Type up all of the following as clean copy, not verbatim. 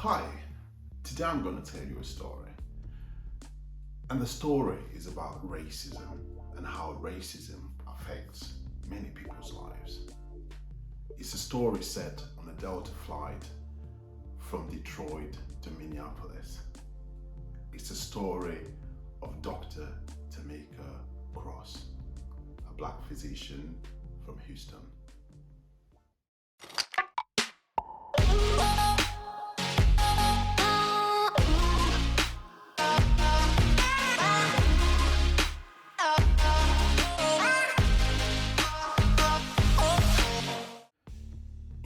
Hi, today I'm going to tell you a story. And the story is about racism and how racism affects many people's lives. It's a story set on a Delta flight from Detroit to Minneapolis. It's a story of Dr. Tamika Cross, a Black physician from Houston.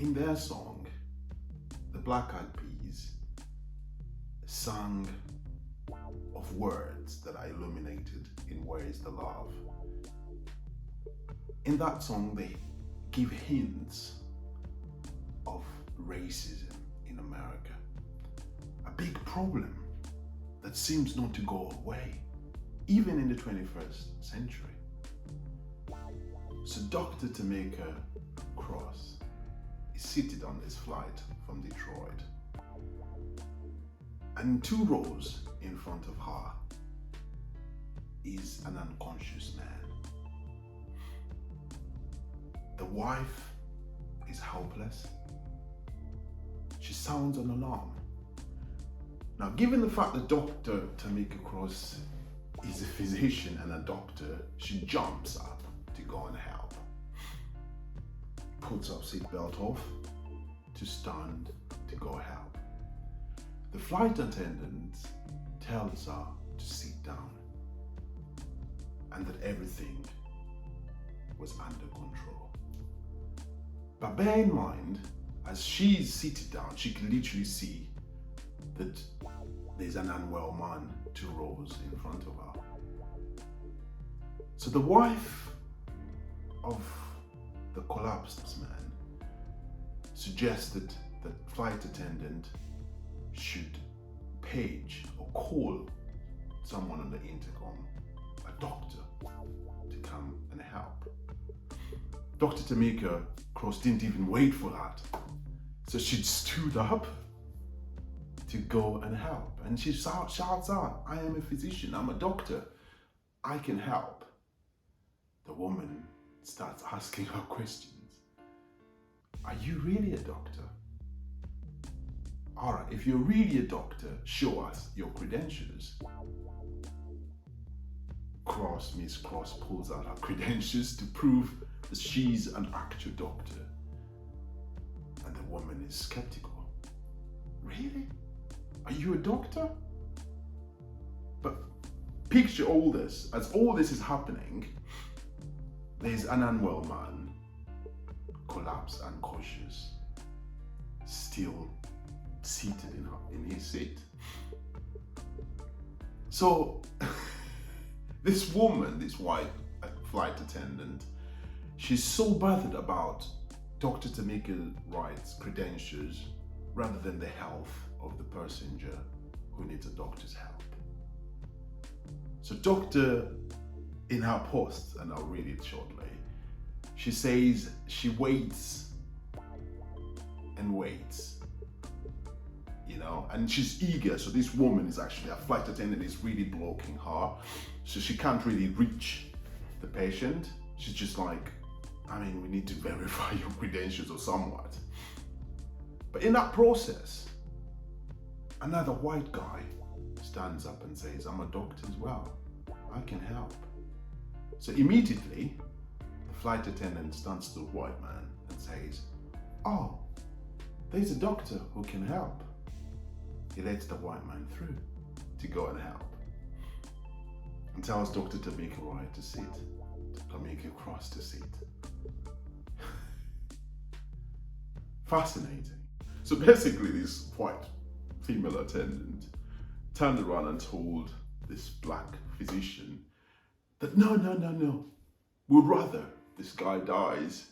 In their song, the Black Eyed Peas sang of words that are illuminated in Where Is the Love. In that song, they give hints of racism in America, a big problem that seems not to go away, even in the 21st century. So Dr. Tamika Cross is seated on this flight from Detroit, and 2 rows in front of her is an unconscious man. The wife is helpless. She sounds an alarm. Now, given the fact that Dr. Tamika Cross is a physician and a doctor, she jumps up to go and help. Puts her seatbelt off to stand to go help. The flight attendant tells her to sit down and that everything was under control. But bear in mind, as she's seated down, she can literally see that there's an unwell man 2 rows in front of her. So the wife of the collapsed man suggested that flight attendant should page or call someone on the intercom, a doctor, to come and help. Dr. Tamika Cross didn't even wait for that. So she stood up to go and help. And she shouts out, "I am a physician, I'm a doctor, I can help." The woman starts asking her questions. "Are you really a doctor? All right, if you're really a doctor, show us your credentials." Miss Cross pulls out her credentials to prove that she's an actual doctor. And the woman is skeptical. "Really? Are you a doctor?" But picture all this. As all this is happening, there's an unwell man, collapsed, unconscious, still seated in his seat. So this woman, this white flight attendant, she's so bothered about Dr. Tamika Wright's credentials rather than the health of the passenger who needs a doctor's help. So Doctor, in her post, and I'll read it shortly, she says she waits and waits, and she's eager. So this woman is actually, a flight attendant is really blocking her. So she can't really reach the patient. She's just like, we need to verify your credentials or somewhat. But in that process, another white guy stands up and says, "I'm a doctor as well, I can help." So immediately, the flight attendant stands to the white man and says, "Oh, there's a doctor who can help." He lets the white man through to go and help and tells Dr. Tamika Wright to sit, Tamika Cross to sit. Fascinating. So basically, this white female attendant turned around and told this black physician that no, we'd rather this guy dies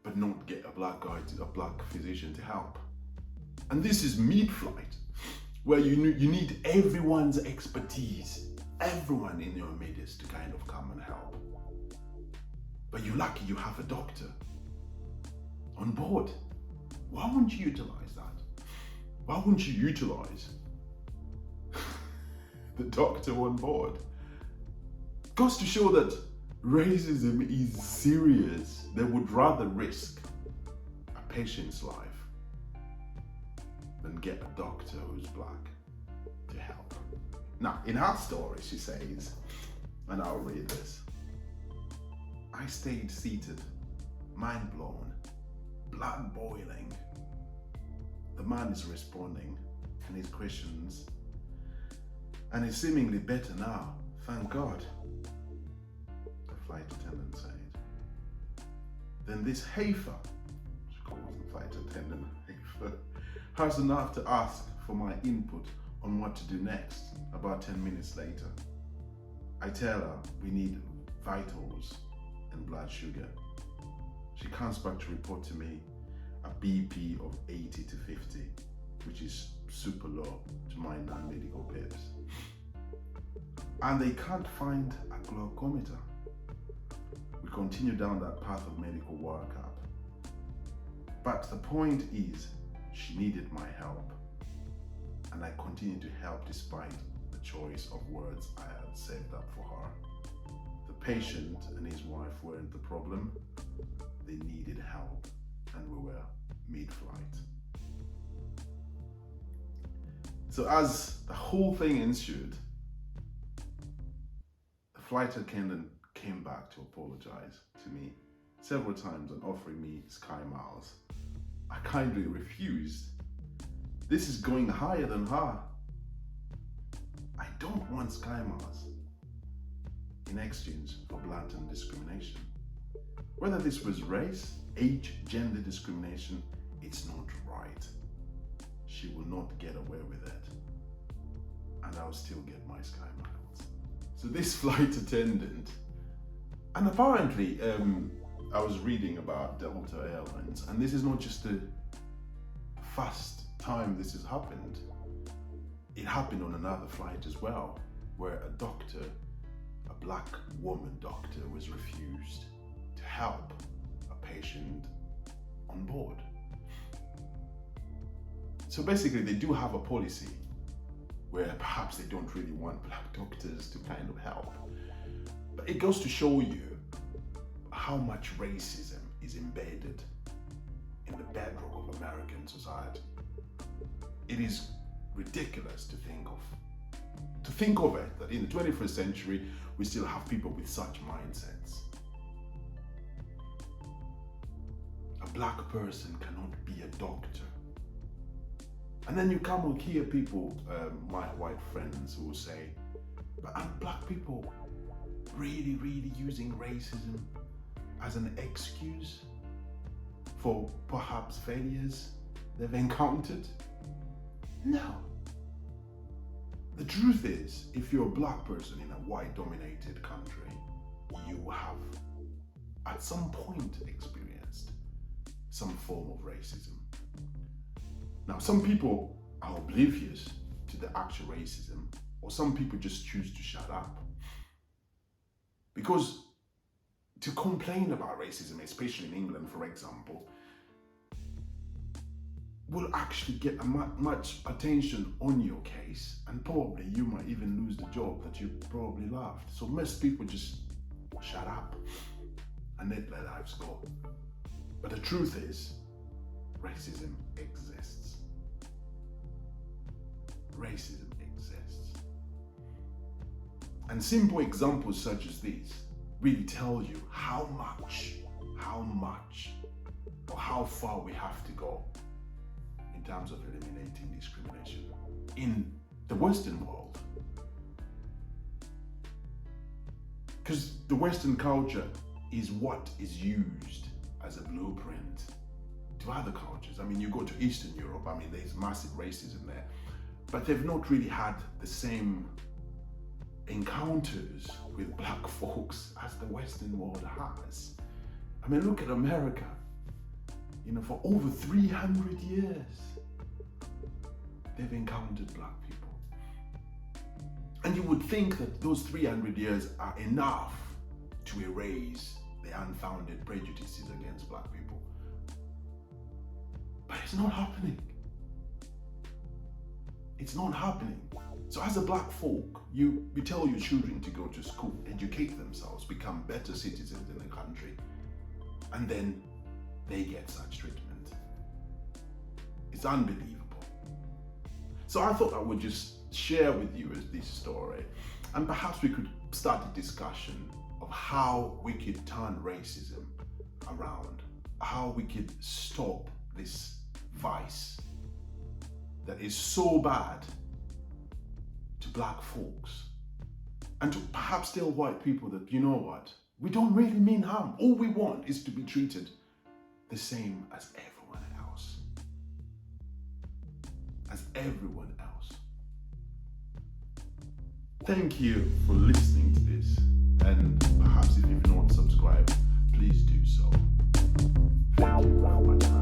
but not get a black physician to help. And this is mid-flight, where you need everyone's expertise, everyone in your midst to kind of come and help. But you're lucky you have a doctor on board. Why won't you utilize that? why wouldn't you utilize the doctor on board? Goes to show that racism is serious. They would rather risk a patient's life than get a doctor who's black to help. Now, in her story, she says, and I'll read this: I stayed seated, mind blown, blood boiling. The man is responding and his questions, and he's seemingly better now, thank God, the flight attendant said. Then this heifer, she calls the flight attendant heifer, has enough to ask for my input on what to do next. About 10 minutes later, I tell her we need vitals and blood sugar. She comes back to report to me a BP of 80 to 50, which is super low to my non-medical peers. And they can't find a glucometer. We continue down that path of medical workup. But the point is, she needed my help. And I continued to help despite the choice of words I had saved up for her. The patient and his wife weren't the problem. They needed help, and we were mid-flight. So as the whole thing ensued, the flight attendant came back to apologize to me several times and offering me Sky Miles. I kindly refused. This is going higher than her. I don't want Sky Miles in exchange for blatant discrimination. Whether this was race, age, gender discrimination, it's not right. She will not get away with it. And I'll still get my Sky Miles. So this flight attendant, and apparently, I was reading about Delta Airlines, and this is not just the first time this has happened. It happened on another flight as well, where a doctor, a black woman doctor, was refused to help a patient on board. So basically, they do have a policy where perhaps they don't really want black doctors to kind of help. But it goes to show you how much racism is embedded in the bedrock of American society. It is ridiculous to think of it that in the 21st century we still have people with such mindsets. A black person cannot be a doctor. And then you come and hear people, my white friends, who will say, but aren't black people really using racism as an excuse for perhaps failures they've encountered? No. The truth is, if you're a black person in a white-dominated country, you have at some point experienced some form of racism. Now, some people are oblivious to the actual racism, or some people just choose to shut up. Because to complain about racism, especially in England, for example, will actually get much attention on your case, and probably you might even lose the job that you probably loved. So most people just shut up and let their lives go. But the truth is, racism exists. Racism exists. And simple examples such as these really tell you how much, or how far we have to go in terms of eliminating discrimination in the Western world. Because the Western culture is what is used as a blueprint to other cultures. I mean, you go to Eastern Europe, I mean, there's massive racism there, but they've not really had the same encounters with black folks as the Western world has. I mean, look at America. You know, for over 300 years, they've encountered black people. And you would think that those 300 years are enough to erase the unfounded prejudices against black people. But it's not happening. It's not happening. So as a black folk, you tell your children to go to school, educate themselves, become better citizens in the country, and then they get such treatment. It's unbelievable. So I thought I would just share with you this story, and perhaps we could start a discussion of how we could turn racism around, how we could stop this vice that is so bad to black folks, and to perhaps tell white people that, you know what, we don't really mean harm. All we want is to be treated the same as everyone else. As everyone else. Thank you for listening to this, and perhaps if you've not subscribed, please do so. Thank you very much.